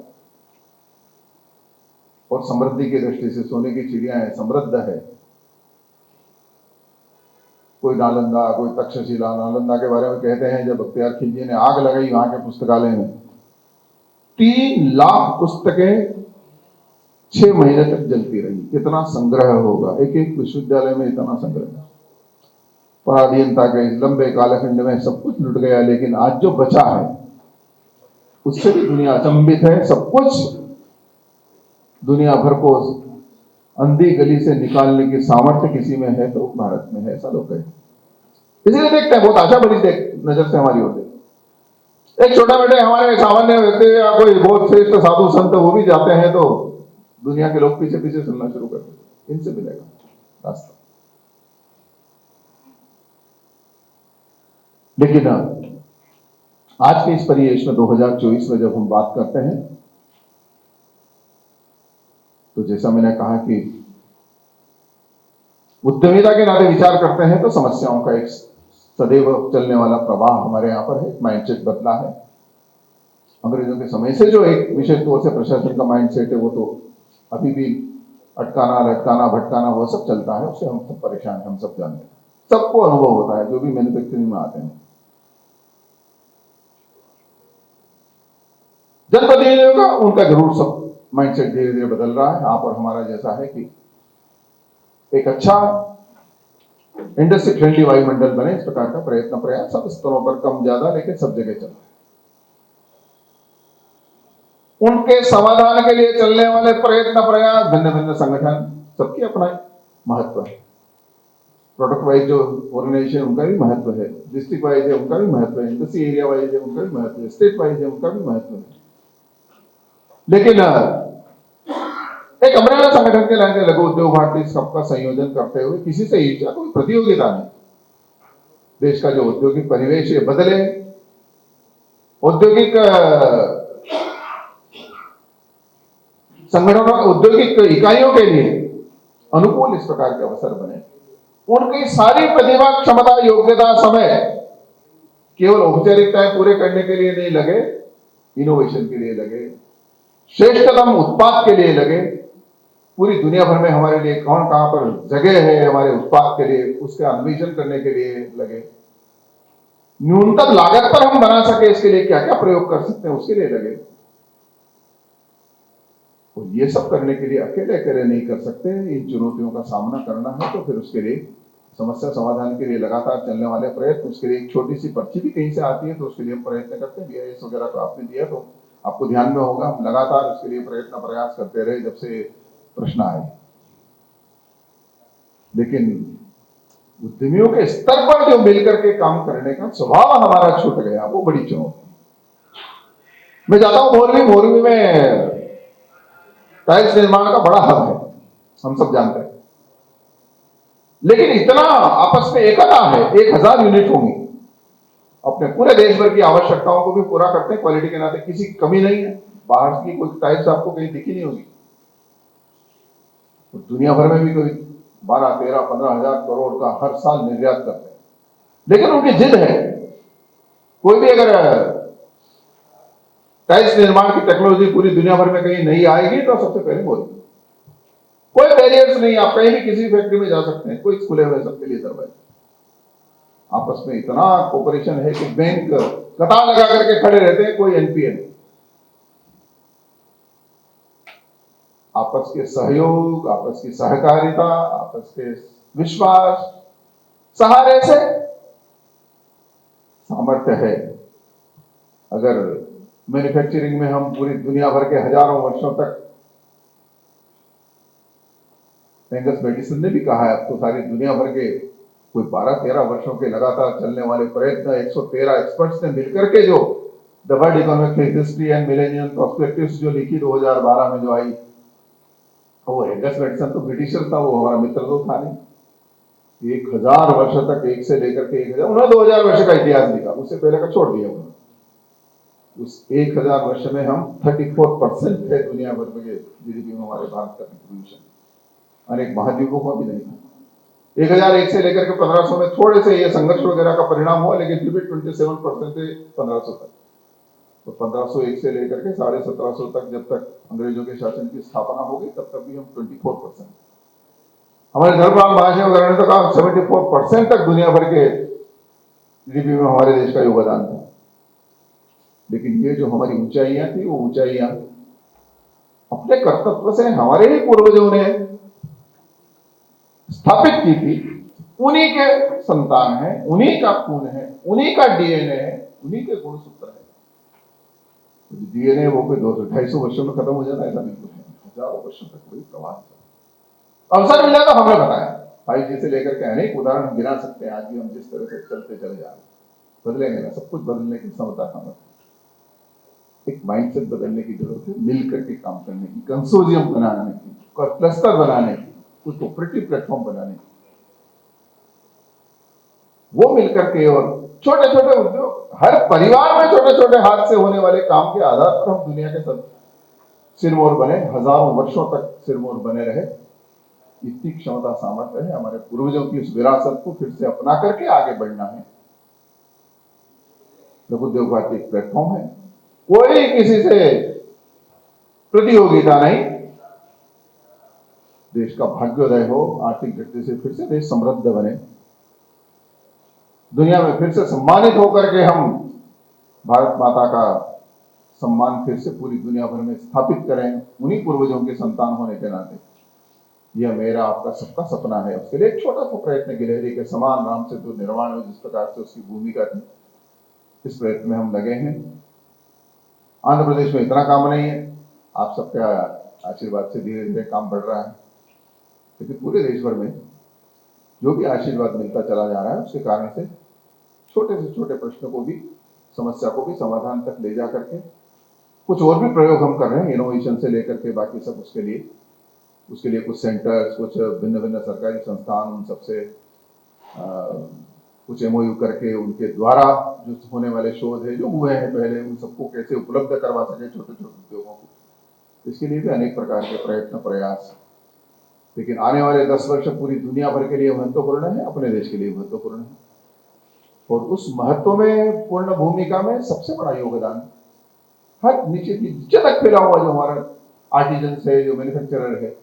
और समृद्धि की दृष्टि से सोने की चिड़िया है, समृद्ध है। कोई नालंदा, कोई तक्षशिला। नालंदा के बारे में कहते हैं जब बख्तियार खिलजी ने आग लगाई वहां के पुस्तकालय में, 3 लाख पुस्तकें 6 महीने तक जलती रही। कितना संग्रह होगा, एक एक विश्वविद्यालय में इतना संग्रह। पराधीनता के इस लंबे कालखंड में सब कुछ लुट गया, लेकिन आज जो बचा है उससे भी दुनिया अचंभित है। सब कुछ दुनिया भर को अंधी गली से निकालने की सामर्थ्य किसी में है तो भारत में है, ऐसा लोग कहते। इसलिए देखते हैं, बहुत आशा बड़ी नजर से हमारी होती है। एक छोटा बेटे हमारे सामान्य व्यक्ति या कोई बहुत श्रेष्ठ साधु संत वो भी जाते हैं तो दुनिया के लोग पीछे पीछे सुनना शुरू कर देते, इनसे मिलेगा रास्ता। लेकिन आज के इस परिवेश में 2024 में जब हम बात करते हैं तो जैसा मैंने कहा कि उद्यमिता के नाते विचार करते हैं तो समस्याओं का एक सदैव चलने वाला प्रवाह हमारे यहाँ पर है। माइंडसेट बदला है अंग्रेजों के समय से। जो एक विशेष तौर से प्रशासन का माइंडसेट है वो तो अभी भी अटकाना, लटकाना, भटकाना वो सब चलता है, उससे हम सब परेशान हैं, हम सब जानते हैं, सबको अनुभव होता है जो भी मैन्युफैक्चरिंग में आते हैं। जनप्रतिनिधियों का उनका जरूर सब माइंडसेट धीरे धीरे बदल रहा है। आप और हमारा जैसा है कि एक अच्छा इंडस्ट्री फ्रेंडली वायुमंडल बने, इस प्रकार का प्रयत्न प्रयास सब स्तरों पर, कम ज्यादा लेकिन सब जगह चल रहा है। उनके समाधान के लिए चलने वाले प्रयत्न प्रयास भिन्न भिन्न संगठन सबकी अपना महत्व है। प्रोडक्ट वाइज जो ऑर्गेनाइजेशन उनका भी महत्व है, डिस्ट्रिक्ट वाइज है उनका भी महत्व है, इंडस्ट्री एरिया वाइज है उनका भी महत्व है, स्टेट वाइज है उनका भी महत्व है। लेकिन एक अम्ब्रेला संगठन के लाइन लघु उद्योग भारती सबका संयोजन करते हुए किसी से ईर्ष्या, कोई प्रतियोगिता नहीं, देश का जो औद्योगिक परिवेश है बदले, औद्योगिक संगठनों, औद्योगिक इकाइयों के लिए अनुकूल इस प्रकार के अवसर बने। उनकी सारी प्रतिभा, क्षमता, योग्यता, समय केवल औपचारिकताएं पूरे करने के लिए नहीं लगे, इनोवेशन के लिए लगे, श्रेष्ठतम उत्पाद के लिए लगे। पूरी दुनिया भर में हमारे लिए कौन कहां पर जगह है हमारे उत्पाद के लिए, उसका अन्वेषण करने के लिए लगे। न्यूनतम लागत पर हम बना सके, इसके लिए क्या क्या प्रयोग कर सकते हैं, उसके लिए लगे। और ये सब करने के लिए अकेले अकेले नहीं कर सकते। इन चुनौतियों का सामना करना है तो फिर उसके लिए समस्या समाधान के लिए लगातार चलने वाले प्रयत्न, उसके लिए एक छोटी सी पर्ची भी कहीं से आती है तो उसके लिए हम प्रयत्न करते हैं। BIS वगैरह तो आपने दिया तो आपको ध्यान में होगा, हम लगातार उसके लिए प्रयत्न प्रयास करते रहे जब से प्रश्न आए। लेकिन उद्यमियों के स्तर पर जो मिलकर के काम करने का स्वभाव हमारा छूट गया, वो बड़ी चुनौती। मैं जाता हूं मोरवी में टाइल्स निर्माण का बड़ा हब है, हम सब जानते हैं। लेकिन इतना आपस में एकता है, 1000 यूनिट होंगी, अपने पूरे देश भर की आवश्यकताओं को भी पूरा करते हैं, क्वालिटी के नाते किसी की कमी नहीं है। बाहर की कोई टाइल्स आपको कहीं दिखी नहीं होगी। तो दुनिया भर में भी कोई 12, 13, 15 हजार करोड़ का हर साल निर्यात करते हैं। लेकिन उनकी जिद है, कोई भी अगर टाइल्स निर्माण की टेक्नोलॉजी पूरी दुनिया भर में कहीं नहीं आएगी तो सबसे पहले मोदी। कोई बैरियर्स नहीं, आप कहीं भी किसी फैक्ट्री में जा सकते हैं, कोई खुले हुए सबके लिए दरवाजे। आपस में इतना कोऑपरेशन है कि बैंक कतार लगा करके खड़े रहते हैं, कोई एनपीए नहीं। आपस के सहयोग, आपस की सहकारिता, आपस के विश्वास, सहारे से सामर्थ्य है। अगर मैन्युफैक्चरिंग में हम पूरी दुनिया भर के हजारों वर्षों तक, एंगस मेडिसन ने भी कहा है, अब तो सारी दुनिया भर के कोई 12-13 वर्षों के लगातार चलने वाले प्रयत्न, 113 एक्सपर्ट्स ने मिलकर के जो the world economic history and millennium perspectives जो लिखी 2012 में जो आई, वो एंगस मेडिसन तो ब्रिटिशर था, वो हमारा मित्र तो था नहीं। 1000 वर्ष तक, एक से लेकर के 1000, उन्होंने 2000 वर्ष का इतिहास लिखा, उससे पहले का छोड़ दिया उन्होंने। उस 1000 वर्ष में हम 34% थे दुनिया भर में जीडीपी में हमारे भारत का कंट्रीब्यूशन, अनेक महाद्वीपों का भी नहीं था। 1001 से लेकर के 1500 में थोड़े से ये संघर्ष वगैरह का परिणाम हुआ, लेकिन फिर भी 27% थे 1500 तक। तो 1501 से लेकर के 1750 तक, जब तक अंग्रेजों के शासन की स्थापना हो गई, तब तक भी हम 24%। हमारे धर्मपाल महाशय वगैरह ने तो कहा 74% तक दुनिया भर के जीडीपी में हमारे देश का योगदान था। लेकिन ये जो हमारी ऊंचाइयां थी, वो ऊंचाइयां अपने कर्तव्य से हमारे ही पूर्वजों ने स्थापित की थी। उन्हीं के संतान है, उन्हीं का खून है, उन्हीं का डीएनए है, उन्हीं के गुणसूत्र है। डीएनए वो कोई 200-250 वर्षों में खत्म हो जाता है, ऐसा बिल्कुल है। हजारों वर्षों तक कोई प्रवाह अवसर मिला तो हमने बताया। 5G से लेकर के अनेक उदाहरण हम गिना सकते हैं। आज भी हम जिस तरह से चलते चले जा रहे हैं, बदलेंगे ना, सब कुछ बदलने की क्षमता हमें, एक माइंडसेट बदलने की जरूरत है, मिल करके काम करने की, कंसोर्शियम बनाने की, क्लस्टर बनाने की, कुछ कोऑपरेटिव प्लेटफॉर्म बनाने की, वो मिलकर के। और छोटे छोटे उद्योग, हर परिवार में छोटे छोटे हाथ से होने वाले काम के आधार पर हम दुनिया के सब सिरमौर बने, हजारों वर्षों तक सिरमौर बने रहे। इतनी क्षमता सामर्थ्य है, हमारे पूर्वजों की उस विरासत को फिर से अपना करके आगे बढ़ना है। लघु उद्योगवाद की एक प्लेटफॉर्म है, कोई किसी से प्रतियोगिता नहीं। देश का भाग्योदय हो, आर्थिक दृष्टि से फिर से देश समृद्ध बने, दुनिया में फिर से सम्मानित होकर के हम भारत माता का सम्मान फिर से पूरी दुनिया भर में स्थापित करें, उन्हीं पूर्वजों के संतान होने के नाते। यह मेरा आपका सबका सपना है। उसके लिए एक छोटा सा प्रयत्न, गिलहरी के समान राम से जो निर्माण हो, जिस प्रकार से उसकी भूमिका थी, इस प्रयत्न में हम लगे हैं। आंध्र प्रदेश में इतना काम नहीं है, आप सबका आशीर्वाद से धीरे धीरे काम बढ़ रहा है। लेकिन पूरे देश भर में जो भी आशीर्वाद मिलता चला जा रहा है, उसके कारण से छोटे प्रश्न को भी, समस्या को भी समाधान तक ले जा करके कुछ और भी प्रयोग हम कर रहे हैं, इनोवेशन से लेकर के बाकी सब। उसके लिए कुछ सेंटर्स, कुछ भिन्न भिन्न सरकारी संस्थान, उन सबसे कुछ एमओयू करके उनके द्वारा जो होने वाले शोध है जो हुए हैं पहले उन सबको कैसे उपलब्ध करवा सके छोटे छोटे उद्योगों को, इसके लिए भी अनेक प्रकार के प्रयत्न प्रयास। लेकिन आने वाले 10 वर्ष पूरी दुनिया भर के लिए महत्वपूर्ण है, अपने देश के लिए महत्वपूर्ण है, और उस महत्व में पूर्ण भूमिका में सबसे बड़ा योगदान हर नीचे तक फैला हुआ जो हमारा आर्टिजन है, जो मैन्युफैक्चरर है,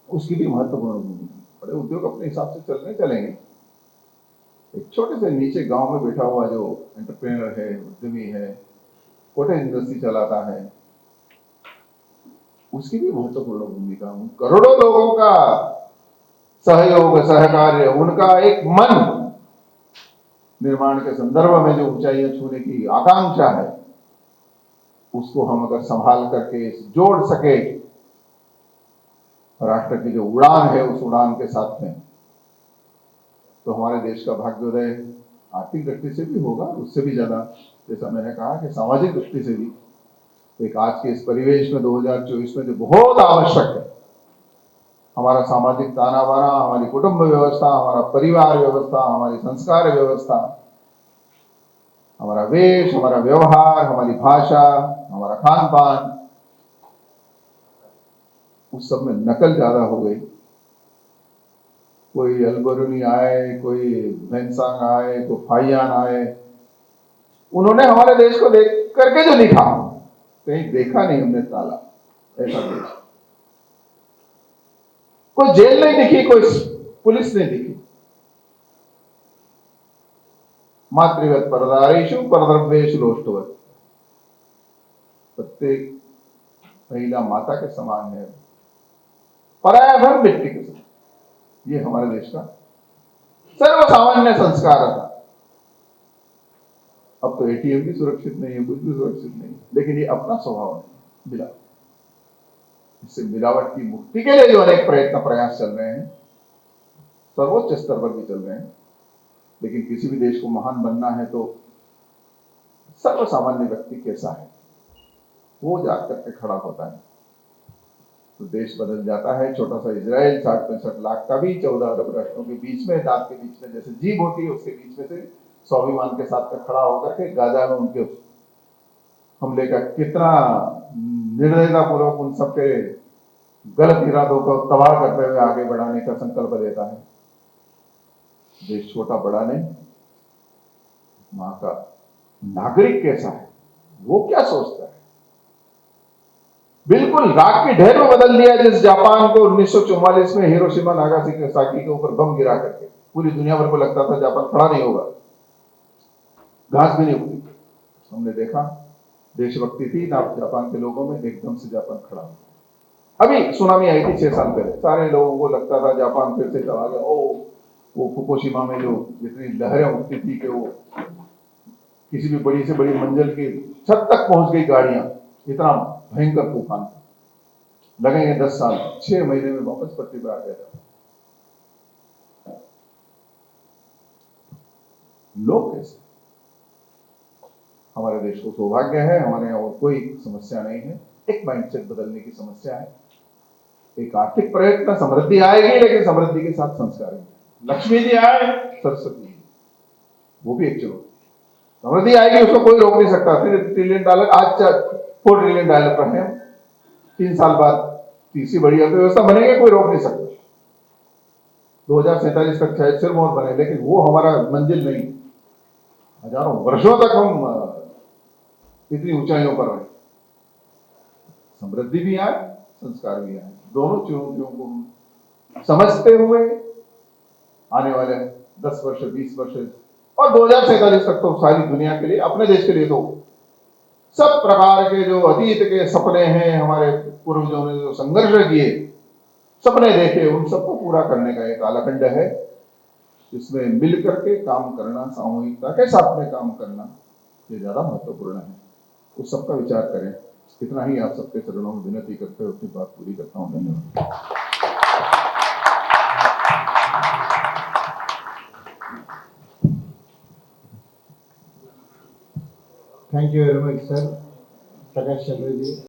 उसकी भी महत्वपूर्ण भूमिका। बड़े उद्योग अपने हिसाब से चलेंगे, एक छोटे से नीचे गांव में बैठा हुआ जो एंटरप्रेन्योर है, उद्यमी है, कॉटेज इंडस्ट्री चलाता है, उसकी भी महत्वपूर्ण भूमिका। करोड़ों लोगों का सहयोग सहकार्य, उनका एक मन निर्माण के संदर्भ में जो ऊंचाइयां छूने की आकांक्षा है, उसको हम अगर संभाल करके जोड़ सके राष्ट्र की जो उड़ान है, उस उड़ान के साथ में, तो हमारे देश का भाग्योदय आर्थिक दृष्टि से भी होगा, उससे भी ज्यादा जैसा मैंने कहा कि सामाजिक दृष्टि से भी एक आज के इस परिवेश में 2024 में जो बहुत आवश्यक है, हमारा सामाजिक ताना बाना, हमारी कुटुंब व्यवस्था, हमारा परिवार व्यवस्था, हमारी संस्कार व्यवस्था, हमारा वेश, हमारा व्यवहार, हमारी भाषा, हमारा खान पान, उस सब में नकल ज्यादा हो गई। कोई अलबरूनी आए, कोई भैंसांग आए, कोई फाइयान आए, उन्होंने हमारे देश को देख करके जो लिखा, कहीं देखा नहीं हमने ताला ऐसा देश। कोई जेल नहीं दिखी, कोई पुलिस नहीं दिखी। मातृवत परदारेषु परद्रव्येषु लोष्टवत, प्रत्येक महिला माता के समान है, पराया धन मिट्टी के समान। ये हमारे देश का सर्वसामान्य संस्कार था। अब तो एटीएम भी सुरक्षित नहीं है, कुछ भी सुरक्षित नहीं है, लेकिन ये अपना स्वभाव नहीं, मिलावट। इससे मिलावट की मुक्ति के लिए जो अनेक प्रयत्न प्रयास चल रहे हैं, सर्वोच्च स्तर पर भी चल रहे हैं, लेकिन किसी भी देश को महान बनना है तो सर्वसामान्य व्यक्ति कैसा है वो जाग करके खड़ा होता है, तो देश बदल जाता है। छोटा सा इजराइल 60-65 लाख का भी 14 अरब राष्ट्रों के बीच में, दांत के बीच में जैसे जीभ होती है, उसके बीच में से स्वाभिमान के साथ में खड़ा होकर के गाजा में उनके हमले का कितना निर्दयता पूर्वक उन सबके गलत इरादों को तबाह करते हुए आगे बढ़ाने का संकल्प लेता है। देश छोटा बड़ा नहीं, वहां का नागरिक कैसा है, वो क्या सोचता है, बिल्कुल राख के ढेर में बदल दिया। जिस जापान को 1944 में हिरोशिमा नागासाकी के ऊपर बम गिरा करके पूरी दुनिया भर को लगता था जापान खड़ा नहीं होगा, घास भी नहीं उगती, हमने देखा देशभक्ति थी ना जापान के लोगों में, एकदम से जापान खड़ा हो। अभी सुनामी आई थी 6 साल पहले, सारे लोगों को लगता था जापान फिर से चला गया। वो फुकुशिमा में जो जितनी लहरें उठती थी कि वो किसी भी बड़ी से बड़ी मंजिल की छत तक पहुंच गई गाड़ियां, इतना भयंकर तूफान। लगेंगे 10 साल, 6 महीने में वापस पटरी पर आ गया था। लोग कैसे, हमारे देश को सौभाग्य है, हमारे यहाँ और कोई समस्या नहीं है, एक माइंडसेट बदलने की समस्या है। एक आर्थिक प्रयत्न, समृद्धि आएगी, लेकिन समृद्धि के साथ संस्कार है। लक्ष्मी जी आए, सरस्वती जी, वो भी एक चुनौती। समृद्धि आएगी, उसको कोई रोक नहीं सकता। $3 ट्रिलियन आज $4 ट्रिलियन पर है, 3 साल बाद तीसरी बड़ी अर्थव्यवस्था बनेगी, कोई रोक नहीं सकता। 2047 तक शायद सिर्फ और बने, लेकिन वो हमारा मंजिल नहीं। हजारों वर्षों तक हम इतनी ऊंचाइयों पर रहे, समृद्धि भी आए, संस्कार भी आए, दोनों चुनौतियों को हम समझते हुए आने वाले 10 वर्ष 20 वर्ष और 2047 तक तो सारी दुनिया के लिए, अपने देश के लिए तो सब प्रकार के जो अतीत के सपने हैं, हमारे पूर्वजों ने जो संघर्ष किए, सपने देखे, उन सबको पूरा करने का एक कालखंड है, जिसमें मिल करके काम करना, सामूहिकता के साथ में काम करना, ये ज्यादा महत्वपूर्ण है। उस सबका विचार करें। इतना ही आप सबके चरणों में विनती करते हुए अपनी बात पूरी करता हूं। धन्यवाद। Thank you very much sir, Prakash Chandra ji.